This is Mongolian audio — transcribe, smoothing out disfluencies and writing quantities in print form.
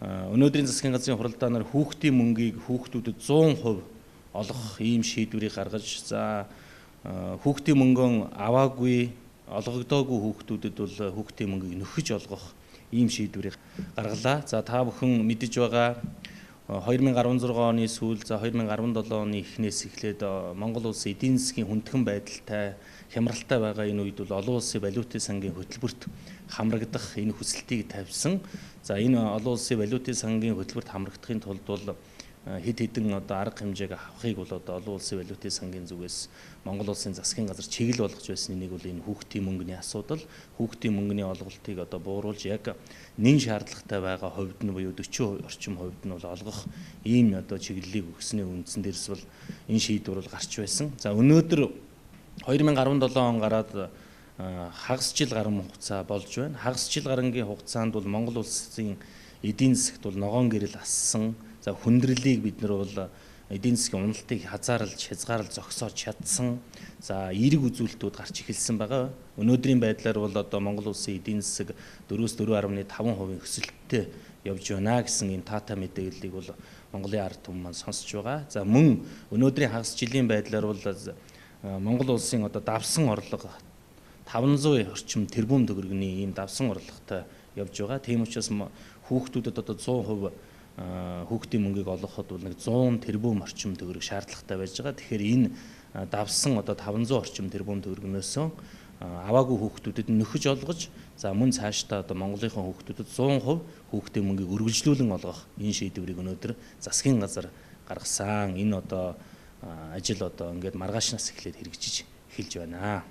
Өнөөдрийн засгийн газрын хуралдаанаар хүүхдийн мөнгийг хүүхдүүдэд 100% олгох ийм шийдвэрийг гаргаж, за хүүхдийн мөнгөн аваагүй, олгогдоогүй хүүхдүүдэд бол хүүхдийн мөнгийг нөхөж олгох ийм шийдвэрийг гаргалаа. За та бүхэн мэдэж байгаа 2016 оны сүүл, за 2017 оны эхнээс эхлээд Монгол улсын эдийн засгийн хүндхэн байдалтай, хямралтай байгаа энэ үед бол олон улсын валютын сангийн хөтөлбөрт хамрагдах энэ хүсэлтийг тавьсан. За энэ олон улсын валютын сангийн хөтөлбөрт хамрагдахын тулд бол хэд хэдэн арга хэмжээг авахыг бол олон улсын валютын сангийн зүгээс Монгол улсын засгийн газар чиглэл болгож байсан нэг бол энэ хүүхдийн мөнгөний асуудал, хүүхдийн мөнгөний олголтыг бууруулж яг нэн шаардлагатай байгаа хувьд нь буюу 40% орчим хувьд нь бол олгох ийм чиглэлийг өгснээ үндсэн дээрс бол энэ шийдвэр бол гарч байсан. За өнөөдөр 2017 он гараад хагас жил гарсан хугацаа болж байна. Хагас жил гарангийн хугацаанд бол Монгол улсын эдийн засгт бол ногоон гэрэл ассан. За хүндрэлийг бид нар бол эдийн засгийн уналтыг хязгаарлаж зогсоож чадсан. За эерэг үзүүлэлтүүд гарч эхэлсэн байгаа. Өнөөдрийн байдлаар бол Монгол улсын эдийн засаг 4-4.5% өсөлттэй явж байна гэсэн энэ таатай мэдээллийг бол Монголын ард түмэн маань сонсож байгаа. За мөн өнөөдрийн хагас жилийн байдлаар бол Монгол улсын давсан орлого 500 орчим тэрбум төгрөгийн ийм давсан орлоготой явж байгаа. Тийм учраас хүүхдүүдэд 100% хүүхдийн мөнгийг олгоход бол 100 тэрбум орчим төгрөг шаардлагатай байж байгаа. Тэгэхээр энэ давсан 500 орчим тэрбум төгрөгнөөс аваагүй хүүхдүүдэд нөхөж олгож, за мөн цаашдаа Монголынхон хүүхдүүдэд 100% хүүхдийн мөнгийг үргэлжлүүлэн олгох энэ шийдвэрийг өнөөдөр засгийн газар гаргасан. Энэ ажил ингээд маргаашнаас эхлээд хэрэгжиж эхэлж байна.